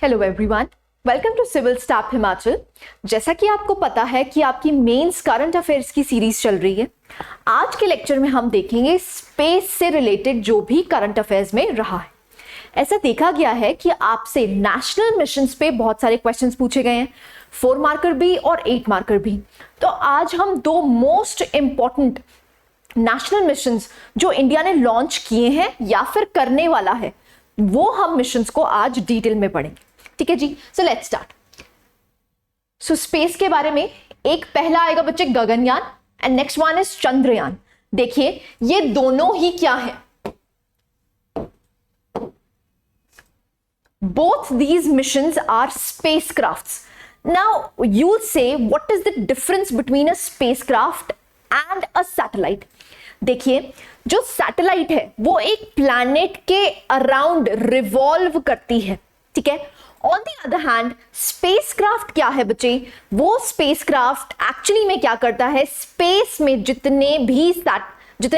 Hello everyone, welcome to civil staff Himachal. जैसा कि आपको पता है कि आपकी मेंस करंट अफेयर्स की सीरीज चल रही है। आज के लेक्चर में हम देखेंगे स्पेस से रिलेटेड जो भी करंट अफेयर्स में रहा है। ऐसा देखा गया है कि आपसे नेशनल मिशंस पे बहुत सारे क्वेश्चंस पूछे गए हैं, 4 मार्कर भी और 8 मार्कर भी। तो आज हम दो मोस्ट इंपॉर्टेंट नेशनल मिशंस जो इंडिया ने लॉन्च किए हैं या फिर करने वाला है, वो हम मिशंस को आज डिटेल में पढ़ेंगे। ठीक है जी, so let's start. So space के बारे में एक पहला आएगा बच्चे Gaganyaan and next one is Chandrayaan. देखिए ये दोनों ही क्या है, both these missions are spacecrafts. Now you'll say what is the difference between a spacecraft and a satellite? देखिए जो सैटेलाइट है वो एक प्लैनेट के अराउंड रिवॉल्व करती है, ठीक है। On the other hand spacecraft क्या है बच्चे, वो स्पेसक्राफ्ट एक्चुअली में क्या करता है, स्पेस में जितने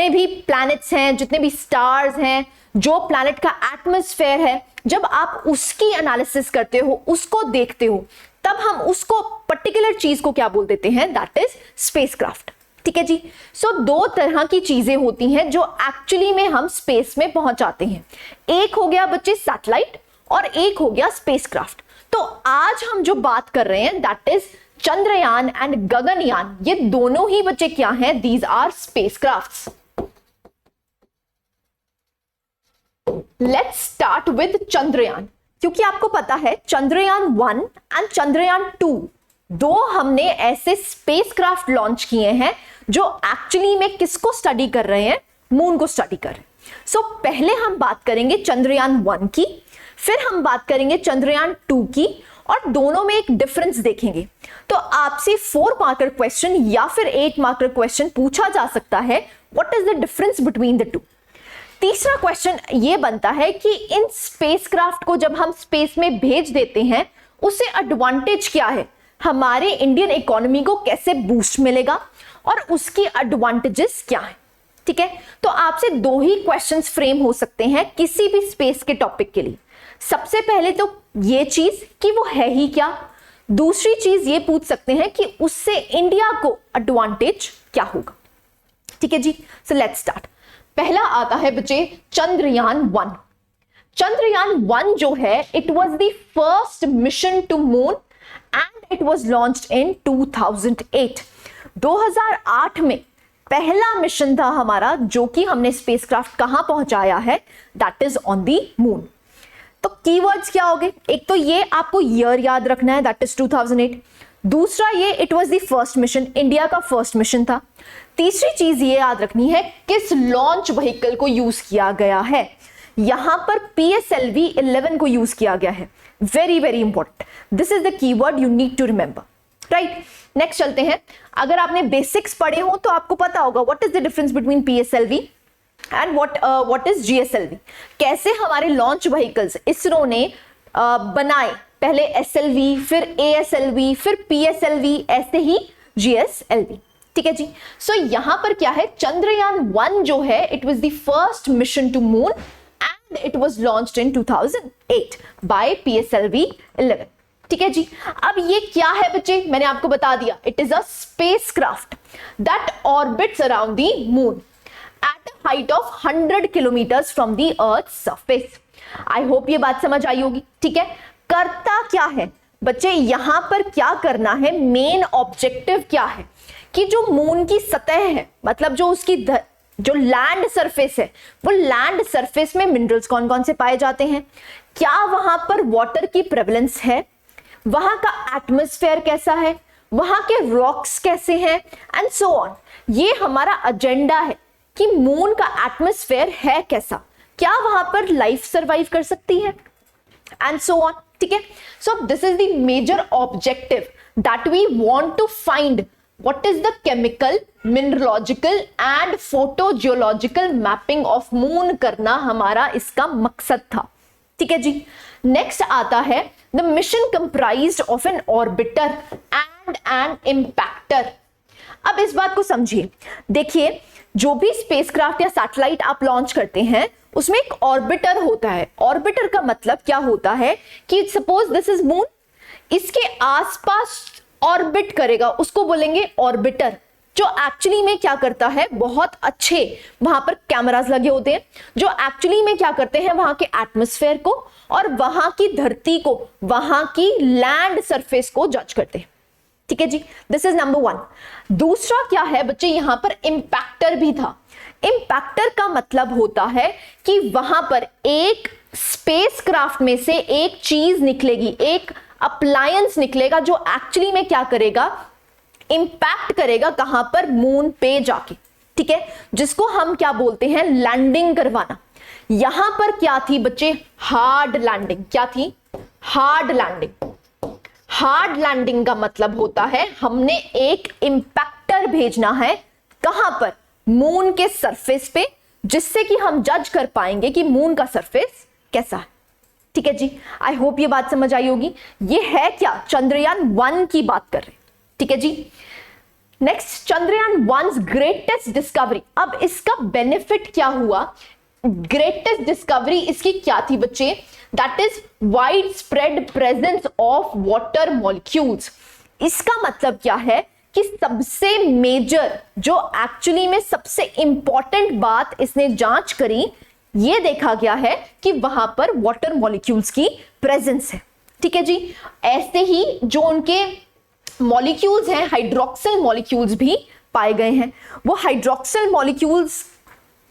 भी प्लैनेट्स हैं, जितने भी स्टार्स हैं, जो प्लैनेट का एटमॉस्फेयर है, जब आप उसकी एनालिसिस करते हो, उसको देखते हो, तब हम उसको पर्टिकुलर चीज को क्या बोल देते हैं, दैट इज स्पेसक्राफ्ट। ठीक है जी। सो दो तरह की चीजें होती हैं जो एक्चुअली में हम स्पेस में पहुंचाते हैं। एक हो गया बच्चे सैटेलाइट और एक हो गया स्पेसक्राफ्ट। तो आज हम जो बात कर रहे हैं that is Chandrayaan and Gaganyaan. ये दोनों ही बच्चे क्या हैं, these are spacecrafts. Let's start with Chandrayaan. क्योंकि आपको पता है चंद्रयान 1 एंड चंद्रयान 2 दो हमने ऐसे स्पेसक्राफ्ट लॉन्च किए हैं जो एक्चुअली में किसको स्टडी कर रहे हैं, मून को स्टडी कर रहे हैं। सो पहले हम बात करेंगे चंद्रयान 1 की, फिर हम बात करेंगे चंद्रयान 2 की, और दोनों में एक डिफरेंस देखेंगे। तो आपसे 4 मार्कर क्वेश्चन या फिर 8 मार्कर क्वेश्चन पूछा जा सकता है, what is the difference between the two. तीसरा क्वेश्चन ये बनता है कि इन स्पेसक्राफ्ट को जब हम स्पेस में भेज देते हैं उससे एडवांटेज क्या है, हमारे इंडियन इकोनॉमी को कैसे बूस्ट मिलेगा और उसकी एडवांटेजेस क्या है। ठीक है, तो आपसे दो ही क्वेश्चंस फ्रेम हो सकते हैं किसी भी स्पेस के टॉपिक के लिए। सबसे पहले तो ये चीज कि वो है ही क्या, दूसरी चीज ये पूछ सकते हैं कि उससे इंडिया को एडवांटेज क्या होगा। ठीक है जी, सो लेट्स स्टार्ट। पहला आता है बच्चे चंद्रयान 1। चंद्रयान 1 जो है it was the first mission to moon and it was launched in 2008। 2008 में पहला मिशन था हमारा जो कि हमने स्पेसक्राफ्ट कहां पहुंचाया है, that is on the moon. तो कीवर्ड्स क्या हो गए, एक तो ये आपको ईयर याद रखना है, दैट इज 2008। दूसरा ये it was the first mission, India का फर्स्ट मिशन था। तीसरी चीज ये याद रखनी है किस लॉन्च व्हीकल को यूज किया गया है, यहां पर PSLV 11 को यूज किया गया है। Very very important, this is the keyword you need to remember, right. Next चलते हैं। अगर आपने बेसिक्स पढ़े हो तो आपको पता होगा what is the difference between PSLV and what is GSLV। कैसे हमारे लॉन्च व्हीकल्स इसरो ने बनाए, पहले SLV, फिर ASLV, फिर PSLV, ऐसे ही GSLV। ठीक है जी। सो यहां पर क्या है, चंद्रयान 1 जो है it was the first mission to moon and it was launched in 2008 by PSLV 11। ठीक है जी। अब ये क्या है बच्चे, मैंने आपको बता दिया, it is a spacecraft that orbits around the moon at a height of 100 kilometres from the earth surface. I hope ये बात समझ आई होगी। ठीक है, करता क्या है बच्चे, यहां पर क्या करना है, मेन ऑब्जेक्टिव क्या है कि जो मून की सतह है, मतलब जो उसकी जो लैंड सरफेस है, वो लैंड सरफेस में मिनरल्स कौन कौन से पाए जाते हैं, क्या वहां पर वाटर की प्रेवलेंस है, वहां का एटमॉस्फेयर कैसा है, वहां के रॉक्स कैसे हैं, एंड सो ऑन। ये हमारा एजेंडा है कि मून का एटमॉस्फेयर है कैसा, क्या वहां पर लाइफ सर्वाइव कर सकती है, एंड सो ऑन। ठीक है, so this is the major objective that we want to find what is the chemical, mineralogical and photogeological mapping of moon करना हमारा इसका मकसद था। ठीक है जी। नेक्स्ट आता है the mission comprised of an orbiter and an impactor। अब इस बात को समझिए, देखिए जो भी स्पेसक्राफ्ट या सैटेलाइट आप लॉन्च करते हैं उसमें एक ऑर्बिटर होता है। ऑर्बिटर का मतलब क्या होता है कि सपोज दिस इज मून, इसके आसपास ऑर्बिट करेगा, उसको बोलेंगे ऑर्बिटर, जो एक्चुअली में क्या करता है, बहुत अच्छे वहां पर कैमरास लगे होते हैं जो एक्चुअली में क्या करते हैं, वहां के एटमॉस्फेयर को और वहां की धरती को, वहां की लैंड सरफेस को जज करते हैं। ठीक है जी, दिस इज नंबर 1। दूसरा क्या है बच्चे, यहां पर इंपैक्टर भी था। इंपैक्टर का मतलब होता है कि वहां पर एक स्पेसक्राफ्ट में से एक चीज निकलेगी, एक अप्लायंस निकलेगा जो एक्चुअली में क्या करेगा, इंपैक्ट करेगा कहां पर, मून पे जाके। ठीक है, जिसको हम क्या बोलते हैं, लैंडिंग करवाना। यहां पर क्या थी बच्चे, हार्ड लैंडिंग। क्या थी, हार्ड लैंडिंग। हार्ड लैंडिंग का मतलब होता है हमने एक इंपैक्टर भेजना है कहां पर, मून के सरफेस पे, जिससे कि हम जज कर पाएंगे कि मून का सरफेस कैसा है। ठीक है जी, आई होप ये बात समझ आई होगी। ये है क्या, चंद्रयान 1 की बात कर रहे हैं। ठीक है जी, next Chandrayaan 1's greatest discovery. अब इसका बेनिफिट क्या हुआ, ग्रेटेस्ट डिस्कवरी इसकी क्या थी बच्चे, that is wide spread presence of water molecules. इसका मतलब क्या है कि सबसे मेजर, जो एक्चुअली में सबसे इंपॉर्टेंट बात इसने जांच करी, ये देखा गया है कि वहां पर वाटर मॉलिक्यूल्स की प्रेजेंस है। ठीक है जी, ऐसे ही जो उनके मॉलिक्यूल्स हैं, हाइड्रोक्सिल मॉलिक्यूल्स भी पाए गए हैं। वो हाइड्रोक्सिल मॉलिक्यूल्स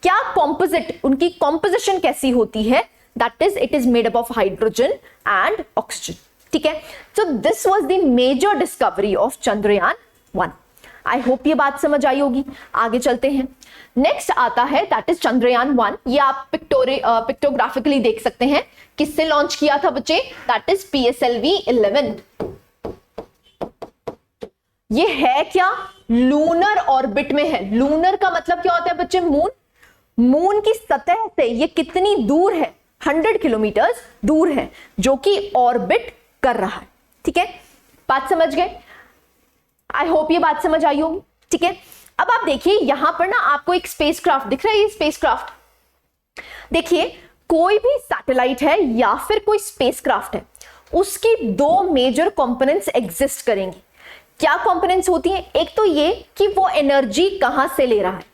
क्या कॉम्पोजिट, उनकी कॉम्पोजिशन कैसी होती है, that is it is made up of hydrogen and oxygen. ठीक है, so this was the major discovery of Chandrayaan 1। I hope ये बात समझ आई होगी। आगे चलते हैं, नेक्स्ट आता है दैट इज चंद्रयान 1। ये आप पिक्टोग्राफिकली देख सकते हैं, किससे लॉन्च किया था बच्चे, दैट इज PSLV 11। ये है क्या, लूनर ऑर्बिट में है। लूनर का मतलब क्या होता है बच्चे, मून। मून की सतह से ये कितनी दूर है, 100 किलोमीटर दूर है, जो कि ऑर्बिट कर रहा है। ठीक है, बात समझ गए। आई होप ये बात समझ आई होगी। ठीक है, अब आप देखिए यहां पर ना आपको एक स्पेसक्राफ्ट दिख रहा है। ये स्पेसक्राफ्ट देखिए, कोई भी सैटेलाइट है या फिर कोई स्पेसक्राफ्ट है, उसकी 2 मेजर कंपोनेंट्स एग्जिस्ट करेंगी। क्या कंपोनेंट्स होती हैं, एक तो ये कि वो एनर्जी कहां से ले रहा है।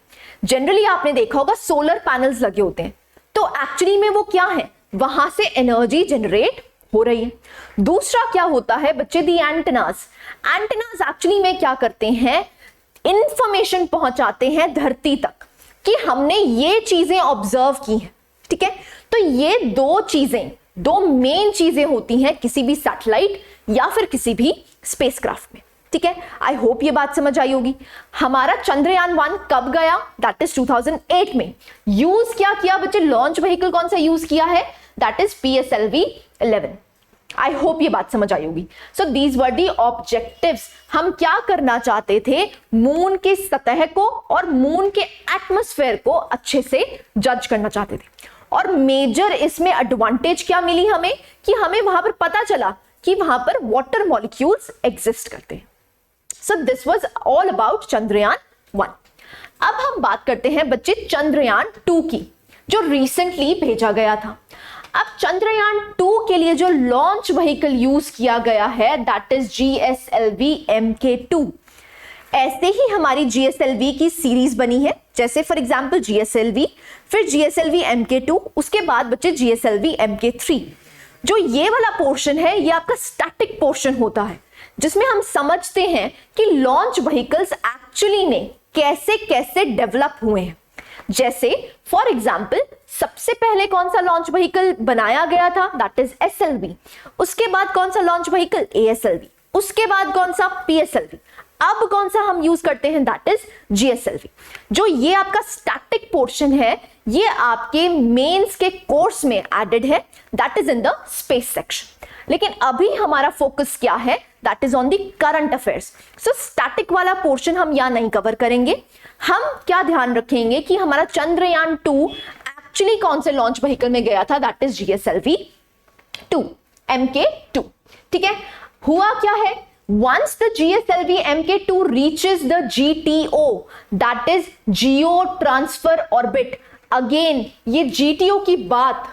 जनरली आपने देखा होगा सोलर पैनल्स लगे होते हैं, तो एक्चुअली में वो क्या है, वहां से एनर्जी जनरेट हो रही है। दूसरा क्या होता है बच्चे, दी एंटेनास। एंटेनास एक्चुअली में क्या करते हैं, इंफॉर्मेशन पहुंचाते हैं धरती तक कि हमने ये चीजें ऑब्जर्व की हैं। ठीक है, तो ये 2 चीजें, 2 मेन चीजें होती हैं किसी भी सैटेलाइट या फिर किसी भी स्पेसक्राफ्ट में। ठीक है, आई होप ये बात समझ आई होगी। हमारा चंद्रयान 1 कब गया, दैट इज 2008 में। यूज क्या किया बच्चे, लॉन्च व्हीकल कौन सा यूज किया है, that is PSLV 11। I hope ये बात समझ आई होगी। So these were the objectives. हम क्या करना चाहते थे, मून की सतह को और मून के एटमॉस्फेयर को अच्छे से जज करना चाहते थे। और मेजर इसमें एडवांटेज क्या मिली हमें, कि हमें वहां पर पता चला कि वहां पर वाटर मॉलिक्यूल्स एग्जिस्ट करते हैं। So this was all about Chandrayaan 1। अब हम बात करते हैं बच्चे चंद्रयान 2 की, जो रिसेंटली भेजा गया था। अब चंद्रयान 2 के लिए जो लॉन्च व्हीकल यूज किया गया है दैट इज GSLV MK2। ऐसे ही हमारी GSLV की सीरीज बनी है, जैसे फॉर एग्जांपल GSLV, फिर GSLV MK2, उसके बाद बच्चे GSLV MK3। जो ये वाला पोर्शन है ये आपका स्टैटिक पोर्शन होता है, जिसमें हम समझते हैं कि लॉन्च व्हीकल्स एक्चुअली में कैसे कैसे डेवलप हुए हैं। जैसे फॉर एग्जांपल सबसे पहले कौन सा लॉन्च व्हीकल बनाया गया था, दैट इज SLV। उसके बाद कौन सा लॉन्च व्हीकल, ASLV। उसके बाद कौन सा, PSLV। अब कौन सा हम यूज करते हैं, दैट इज GSLV। जो ये आपका स्टैटिक पोर्शन है, ये आपके मेंस के कोर्स में एडेड है, that is in the space section. लेकिन अभी हमारा फोकस क्या है, that is on the current affairs. So static वाला पोर्शन हम यहां नहीं कवर करेंगे। हम क्या ध्यान रखेंगे कि हमारा चंद्रयान 2 एक्चुअली कौन से लॉन्च व्हीकल में गया था, दैट इज GSLV 2 MK2। ठीक है, हुआ क्या है, once the GSLV Mk2 reaches the GTO, that is Geo Transfer Orbit, again ये GTO की बात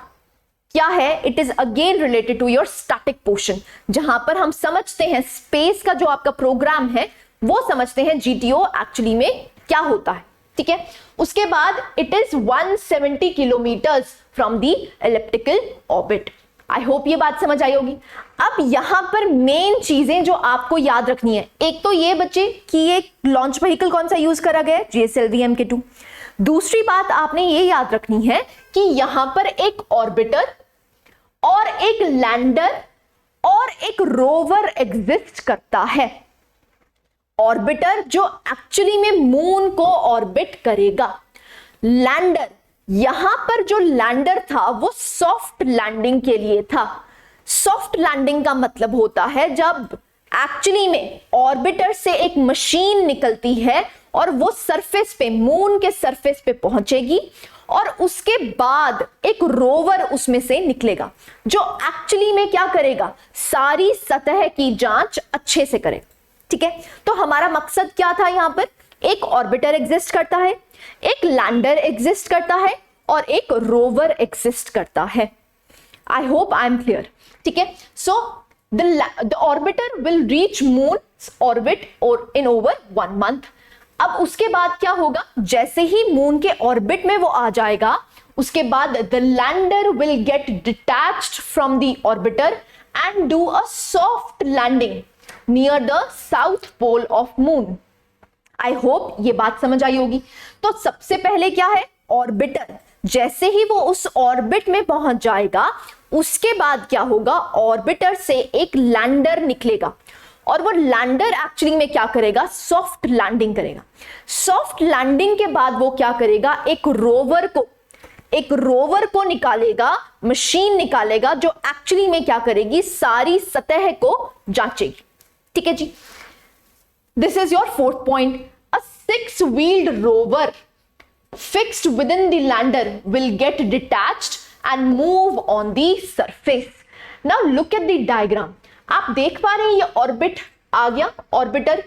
क्या है, it is again related to your static portion, जहां पर हम समझते हैं स्पेस का जो आपका प्रोग्राम है वो समझते हैं जीटीओ एक्चुअली में क्या होता है, ठीक है। उसके बाद it is 170 kilometres from the elliptical orbit. I hope ये बात समझ आई होगी। अब यहां पर मेन चीजें जो आपको याद रखनी है, एक तो ये बच्चे कि ये लॉन्च व्हीकल कौन सा यूज करा गया है, GSLV Mk2। दूसरी बात आपने ये याद रखनी है कि यहां पर एक ऑर्बिटर और एक लैंडर और एक रोवर एग्जिस्ट करता है। ऑर्बिटर जो एक्चुअली में मून को ऑर्बिट करेगा, लैंडर, यहां पर जो लैंडर था वो सॉफ्ट लैंडिंग के लिए था। सॉफ्ट लैंडिंग का मतलब होता है जब एक्चुअली में ऑर्बिटर से एक मशीन निकलती है और वो सरफेस पे, मून के सरफेस पे पहुंचेगी और उसके बाद एक रोवर उसमें से निकलेगा जो एक्चुअली में क्या करेगा, सारी सतह की जांच अच्छे से करे, ठीक है। तो हमारा मकसद क्या था, यहां पर एक ऑर्बिटर एग्जिस्ट करता है, एक लैंडर एग्जिस्ट करता है और एक रोवर एग्जिस्ट करता है। आई होप आई एम क्लियर, ठीक है। So the orbiter will reach moon orbit और इन ओवर 1 मंथ। अब उसके बाद क्या होगा, जैसे ही मून के ऑर्बिट में वो आ जाएगा, उसके बाद the lander will get detached from the orbiter and do a soft landing near the south pole of moon. I hope ये बात समझ आई होगी। तो सबसे पहले क्या है, ऑर्बिटर, जैसे ही वो उस ऑर्बिट में पहुंच जाएगा, उसके बाद क्या होगा, ऑर्बिटर से एक लैंडर निकलेगा और वो लैंडर एक्चुअली में क्या करेगा, सॉफ्ट लैंडिंग करेगा। सॉफ्ट लैंडिंग के बाद वो क्या करेगा, एक रोवर को निकालेगा, मशीन निकालेगा जो एक्चुअली में क्या करेगी, सारी सतह को जांचेगी, ठीक है जी। This is your 4th point. A 6-wheeled rover fixed within the lander will get detached and move on the surface. Now look at the diagram. आप देख पा रहे हैं ये ऑर्बिट आ गया, ऑर्बिटर,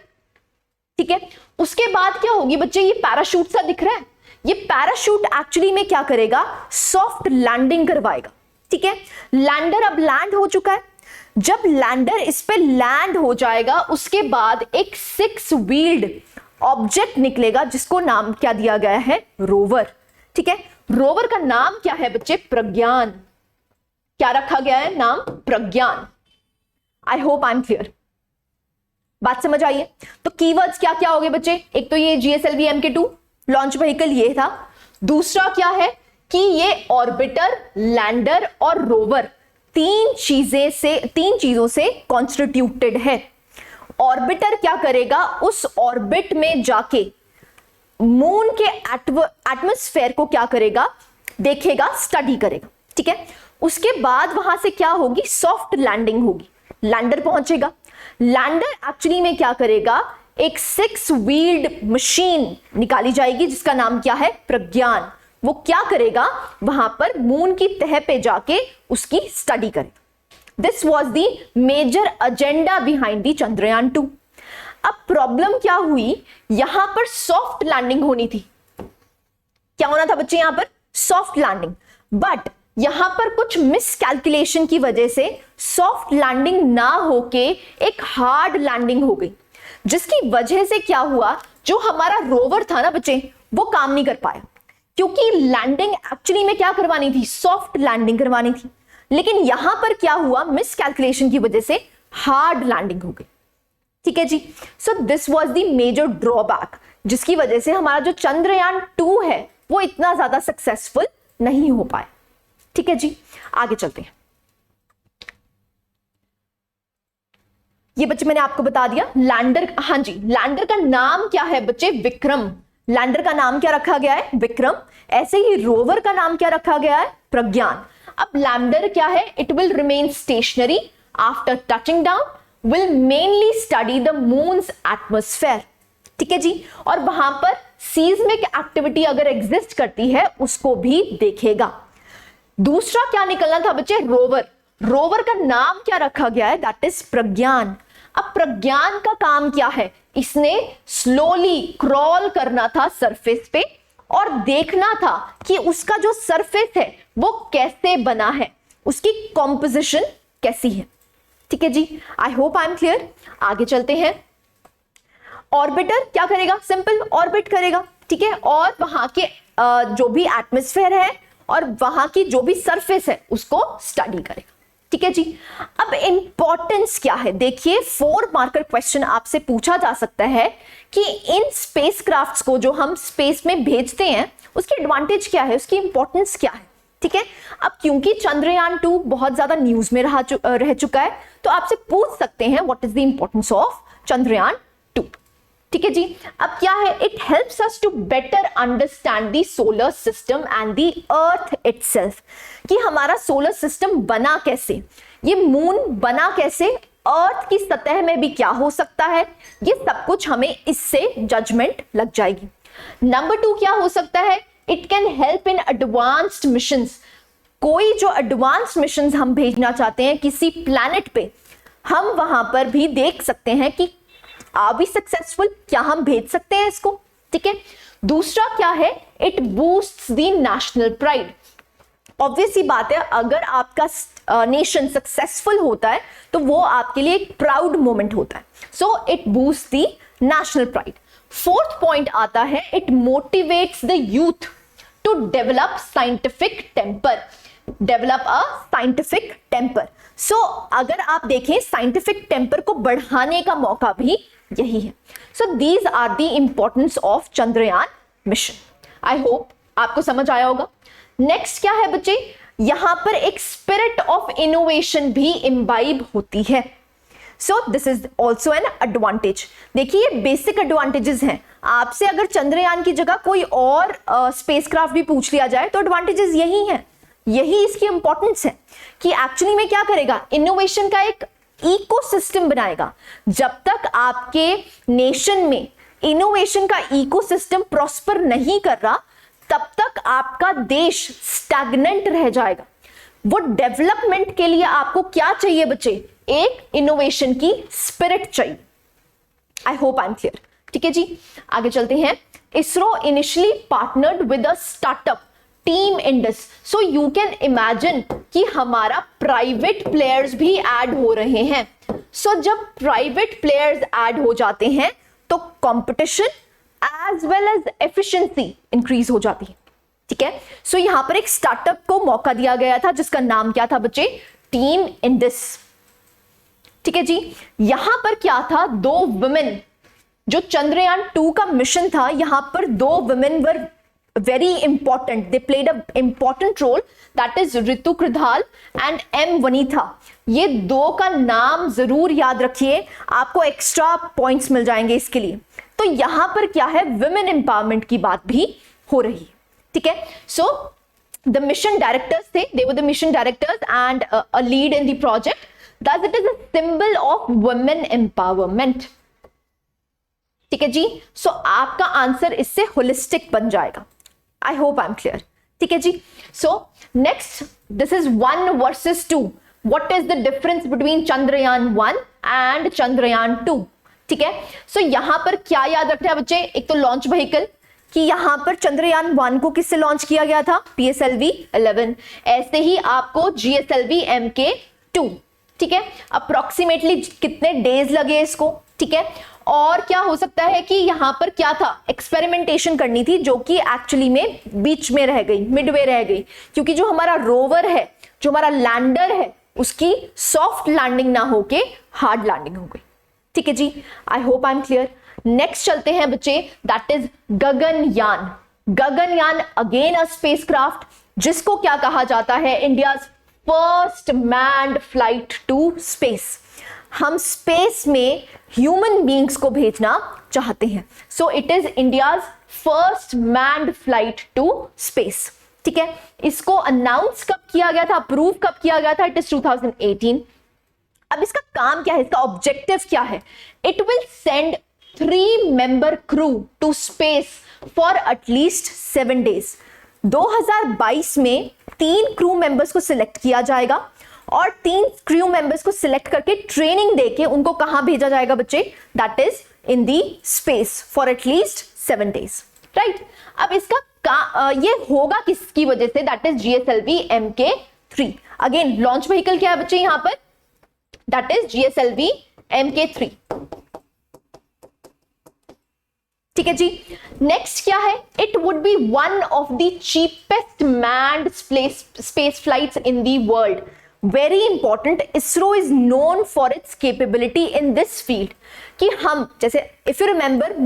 ठीक है। उसके बाद क्या होगी बच्चे, ये पैराशूट सा दिख रहा है, ये पैराशूट एक्चुअली में क्या करेगा, सॉफ्ट लैंडिंग करवाएगा, ठीक है। लैंडर अब लैंड हो चुका है। जब लैंडर इस पे लैंड हो जाएगा, उसके बाद एक 6-wheeled ऑब्जेक्ट निकलेगा जिसको नाम क्या दिया गया है, रोवर, ठीक है। रोवर का नाम क्या है बच्चे, प्रज्ञान। क्या रखा गया है नाम, Pragyan. I hope I am clear, बात समझ आई है। तो कीवर्ड्स क्या क्या हो गए बच्चे, एक तो ये GSLV Mk2 लॉन्च व्हीकल ये था। दूसरा क्या है कि ये ऑर्बिटर, लैंडर और रोवर तीन चीजों से कॉन्स्टिट्यूटेड है। ऑर्बिटर क्या करेगा, उस ऑर्बिट में जाके मून के एटमॉस्फेयर को क्या करेगा, देखेगा, स्टडी करेगा, ठीक है। उसके बाद वहां से क्या होगी, सॉफ्ट लैंडिंग होगी, लैंडर पहुंचेगा। लैंडर एक्चुअली में क्या करेगा, एक 6-wheeled मशीन निकाली जाएगी जिसका नाम क्या है, प्रज्ञान। वो क्या करेगा, वहां पर मून की तह पे जाके उसकी स्टडी करेगा। This was the major agenda behind the Chandrayaan 2। अब प्रॉब्लम क्या हुई, यहां पर सॉफ्ट लैंडिंग होनी थी। क्या होना था बच्चे, यहां पर सॉफ्ट लैंडिंग, बट यहां पर कुछ मिसकैलकुलेशन की वजह से सॉफ्ट लैंडिंग ना होके एक हार्ड लैंडिंग हो गई, जिसकी वजह से क्या हुआ, जो हमारा रोवर था ना बच्चे, वो काम नहीं कर पाया, क्योंकि लैंडिंग एक्चुअली में क्या करवानी थी, सॉफ्ट लैंडिंग करवानी थी। लेकिन यहां पर क्या हुआ, मिसकैलकुलेशन की वजह से हार्ड लैंडिंग हो गई, ठीक है जी। So this was the major drawback, जिसकी वजह से हमारा जो चंद्रयान 2 है वो इतना ज्यादा सक्सेसफुल नहीं हो पाया, ठीक है जी। आगे चलते हैं। ये बच्चे मैंने आपको बता दिया लैंडर, हाँ जी, लैंडर का नाम क्या है बच्चे, विक्रम। लैंडर का नाम क्या रखा गया है, विक्रम। ऐसे ही रोवर का नाम क्या रखा गया है, प्रज्ञान। अब लैंडर क्या है, it will remain stationery after touching down, will mainly study the moons atmosphere, ठीक है जी। और वहां पर सीस्मिक एक्टिविटी अगर एग्जिस्ट करती है उसको भी देखेगा। दूसरा क्या निकलना था बच्चे, रोवर। रोवर का नाम क्या रखा गया है, दैट इज प्रज्ञान। अब प्रज्ञान का काम क्या है, इसने स्लोली क्रॉल करना था सरफेस पे और देखना था कि उसका जो सरफेस है वो कैसे बना है, उसकी कॉम्पोजिशन कैसी है। ठीक है जी, I hope I am clear. आगे चलते हैं। ऑर्बिटर क्या करेगा, सिंपल ऑर्बिट करेगा, ठीक है, और वहां के जो भी एटमॉस्फेयर है और वहां की जो भी सरफेस है उसको स्टडी करेगा। ठीक है जी। अब इंपॉर्टेंस क्या है, देखिए 4 मार्कर क्वेश्चन आपसे पूछा जा सकता है कि इन स्पेसक्राफ्ट्स को जो हम स्पेस में भेजते हैं उसकी एडवांटेज क्या है, उसकी इंपॉर्टेंस क्या है। ठीक है, अब क्योंकि चंद्रयान 2 बहुत ज्यादा न्यूज में रह चुका है तो आपसे पूछ सकते हैं what is the importance of Chandrayaan 2। ठीक है जी। अब क्या है, it helps us to better understand the solar system and the earth itself, कि हमारा सोलर सिस्टम बना कैसे, ये मून बना कैसे, अर्थ की सतह में भी क्या हो सकता है, ये सब कुछ हमें इससे जजमेंट लग जाएगी। नंबर 2 क्या हो सकता है, it can help in advanced missions, कोई जो एडवांस्ड मिशंस हम भेजना चाहते हैं किसी प्लैनेट पे, हम वहां पर भी देख सकते हैं कि आर वी सक्सेसफुल, क्या हम भेज सकते हैं इसको। ठीक है। दूसरा क्या है, it boosts the national pride. Obvious सी बात है, अगर आपका नेशन सक्सेसफुल होता है तो वो आपके लिए एक प्राउड मोमेंट होता है। So it boost the national pride. 4th point आता है, it motivates the youth to develop scientific temper, develop a scientific temper. So अगर आप देखें साइंटिफिक टेम्पर को बढ़ाने का मौका भी यही है। So these are the importance of Chandrayaan mission. I hope आपको समझ आया होगा। नेक्स्ट क्या है बच्चे, यहां पर एक स्पिरिट ऑफ इनोवेशन भी इम्बाइब होती है। So this is also an advantage. देखिए ये बेसिक एडवांटेजेस हैं। आपसे अगर चंद्रयान की जगह कोई और स्पेसक्राफ्ट भी पूछ लिया जाए तो एडवांटेजेस यही हैं, यही इसकी इंपॉर्टेंस है कि एक्चुअली में क्या करेगा, इनोवेशन का एक इकोसिस्टम बनाएगा। जब तक आपके नेशन में इनोवेशन का इकोसिस्टम प्रॉस्पर नहीं कर रहा तब तक आपका देश स्टैग्नेंट रह जाएगा। वो डेवलपमेंट के लिए आपको क्या चाहिए बच्चे, एक इनोवेशन की स्पिरिट चाहिए। आई होप आई एम क्लियर। ठीक है जी, आगे चलते हैं। ISRO initially partnered with a startup team Indus. So you can imagine कि हमारा प्राइवेट प्लेयर्स भी ऐड हो रहे हैं। सो जब प्राइवेट प्लेयर्स ऐड हो जाते हैं तो competition as well as efficiency increase हो जाती है। ठीक है, सो यहां पर एक स्टार्टअप को मौका दिया गया था जिसका नाम क्या था बच्चे, टीम इंडस। ठीक है जी, यहां पर क्या था, 2 वुमेन, जो चंद्रयान 2 का मिशन था, यहां पर 2 women were very important, they played an important role, that is Ritu Karidhal and M Vanitha. ये 2 का नाम जरूर याद रखिए, आपको एक्स्ट्रा पॉइंट्स मिल जाएंगे इसके लिए। तो यहां पर क्या है, विमेन एम्पावरमेंट की बात भी हो रही है। ठीक है, सो द मिशन डायरेक्टर्स थे, they were the mission directors and a lead in the project, thus it is a symbol of women empowerment। ठीक है जी, सो आपका आंसर इससे होलिस्टिक बन जाएगा। I hope I am clear. ठीक है जी, so next this is 1 versus 2। What is the difference between Chandrayaan 1 and Chandrayaan 2। ठीक है, सो यहां पर क्या याद रखना है बच्चे, एक तो लॉन्च व्हीकल, कि यहां पर चंद्रयान 1 को किससे लॉन्च किया गया था, PSLV-11। ऐसे ही आपको GSLV-MK2। ठीक है, अप्रोक्सीमेटली कितने डेज लगे इसको। ठीक है, और क्या हो सकता है कि यहां पर क्या था, एक्सपेरिमेंटेशन करनी थी जो कि एक्चुअली में बीच में रह गई, मिडवे रह गई, क्योंकि जो हमारा रोवर है, जो हमारा लैंडर है, उसकी सॉफ्ट लैंडिंग ना होके हार्ड लैंडिंग हो गई। ठीक है जी, I hope I am clear. Next चलते हैं बच्चे, that is Gaganyaan. Gaganyaan again a spacecraft, जिसको क्या कहा जाता है, India's first manned flight to space. हम स्पेस में ह्यूमन बींग्स को भेजना चाहते हैं। So it is India's first manned flight to space. ठीक है, इसको अनाउंस कब किया गया था, अप्रूव कब किया गया था, इट इज 2018। अब इसका काम क्या है, इसका ऑब्जेक्टिव क्या है, it will send 3 member crew to space for at least 7 days। 2022 में 3 क्रू मेंबर्स को सिलेक्ट किया जाएगा और 3 क्रू मेंबर्स को सिलेक्ट करके ट्रेनिंग देके उनको कहां भेजा जाएगा बच्चे, that is in the space for at least 7 days, right. अब इसका ये होगा किसकी वजह से, that is GSLV Mk3। Again launch vehicle क्या है बच्चे यहां पर, दैट इज GSLV Mk3, ठीक है जी। नेक्स्ट क्या है, it would be one of the cheapest manned space flights in the world. Very important, ISRO is known for its capability in this field, कि हम जैसे if you remember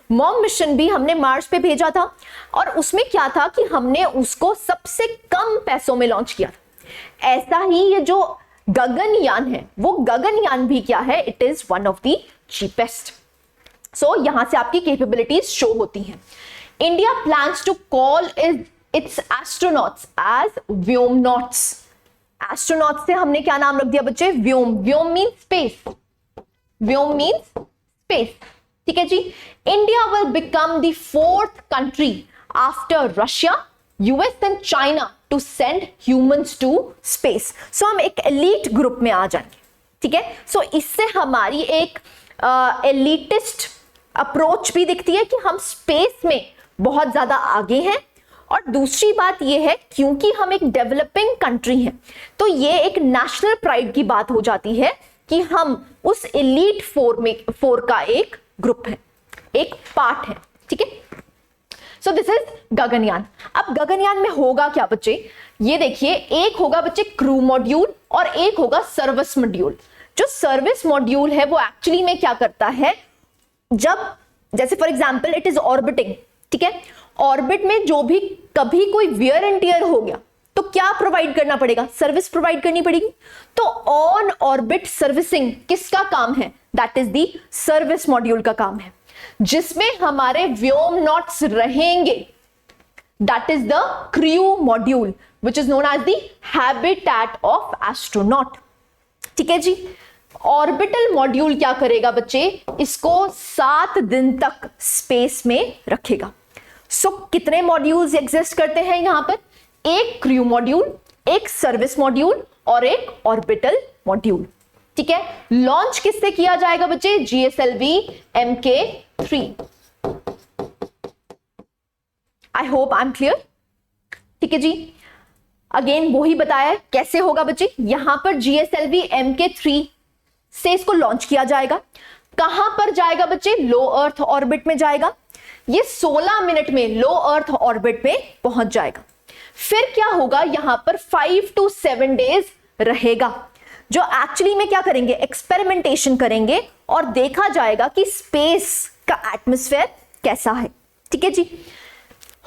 mom mission भी हमने मार्स पे भेजा था, और उसमें क्या था कि हमने उसको सबसे कम पैसों में लॉन्च किया। ऐसा ही ये जो गगनयान है, वो गगनयान भी क्या है, it is one of the cheapest. So यहां से आपकी कैपेबिलिटीज शो होती हैं। India plans to call its astronauts as Vyomanauts. Astronauts से हमने क्या नाम रख दिया बच्चे, vyom means space, vyom means space, ठीक है जी। India will become the 4th country after Russia, US and China to send humans to space. So हम एक एलीट ग्रुप में आ जाएंगे, ठीक है। सो इससे हमारी एक एलिटिस्ट अप्रोच भी दिखती है कि हम स्पेस में बहुत ज्यादा आगे हैं, और दूसरी बात यह है क्योंकि हम एक डेवलपिंग कंट्री हैं, तो ये एक नेशनल प्राइड की बात हो जाती है कि हम उस एलीट 4 का एक ग्रुप है, एक पार्ट है, ठीक है। So this is Gaganyaan. अब गगनयान में होगा क्या बच्चे, ये देखिए, एक होगा बच्चे क्रू मॉड्यूल और एक होगा सर्विस मॉड्यूल। जो सर्विस मॉड्यूल है वो एक्चुअली में क्या करता है, जब जैसे for example it is orbiting, ठीक है, ऑर्बिट में जो भी कभी कोई वियर एंड टियर हो गया तो क्या प्रोवाइड करना पड़ेगा, सर्विस प्रोवाइड करनी पड़ेगी। तो ऑन ऑर्बिट सर्विसिंग किसका काम है, that is the service module का काम है, जिसमें हमारे व्योमनॉट्स रहेंगे, that is the crew module which is known as the habitat of astronaut, ठीक है जी। ऑर्बिटल मॉड्यूल क्या करेगा बच्चे, इसको 7 दिन तक स्पेस में रखेगा। सो कितने मॉड्यूल्स एग्जिस्ट करते हैं यहां पर, एक क्रू मॉड्यूल, एक सर्विस मॉड्यूल और एक ऑर्बिटल मॉड्यूल, ठीक है। लॉन्च किससे किया जाएगा बच्चे, GSLV Mk3। I hope I am clear, ठीक है जी। अगेन वही बताया कैसे होगा बच्चे, यहां पर GSLV Mk3 से इसको लॉन्च किया जाएगा। कहां पर जाएगा बच्चे, लो अर्थ ऑर्बिट में जाएगा। ये 16 मिनट में लो अर्थ ऑर्बिट में पहुंच जाएगा। फिर क्या होगा, यहां पर 5 to 7 days रहेगा, जो एक्चुअली में क्या करेंगे, एक्सपेरिमेंटेशन करेंगे और देखा जाएगा कि स्पेस का एटमॉस्फेयर कैसा है, ठीक है जी।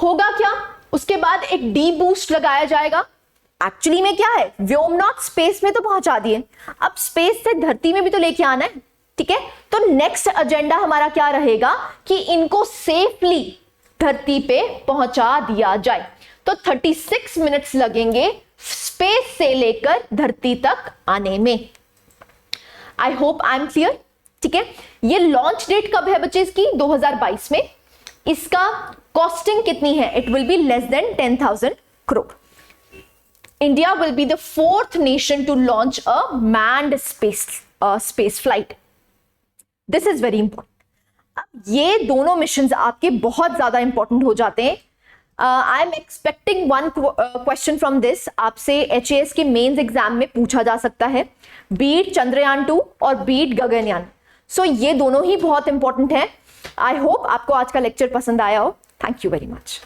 होगा क्या, उसके बाद एक डी बूस्ट लगाया जाएगा। एक्चुअली में क्या है, व्योमनॉट स्पेस में तो पहुंचा दिए, अब स्पेस से धरती में भी तो लेके आना है, ठीक है। तो नेक्स्ट एजेंडा हमारा क्या रहेगा कि इनको सेफली धरती पे पहुंचा दिया जाए। तो 36 मिनट्स लगेंगे स्पेस से लेकर धरती तक आने में। आई होप आई एम क्लियर, ठीक है। ये लॉन्च डेट कब है बच्चे इसकी, 2022 में। इसका कॉस्टिंग कितनी है, it will be less than 10,000 crore। India will be the 4th nation to launch a manned space flight. This is very important. अब ये दोनों मिशंस आपके बहुत ज्यादा इंपॉर्टेंट हो जाते हैं। I am expecting one question from this, आपसे HAS के मेंस एग्जाम में पूछा जा सकता है, बीट चंद्रयान 2 और बीट गगनयान। सो ये दोनों ही बहुत इंपॉर्टेंट है। आई होप आपको आज का लेक्चर पसंद आया हो। Thank you very much.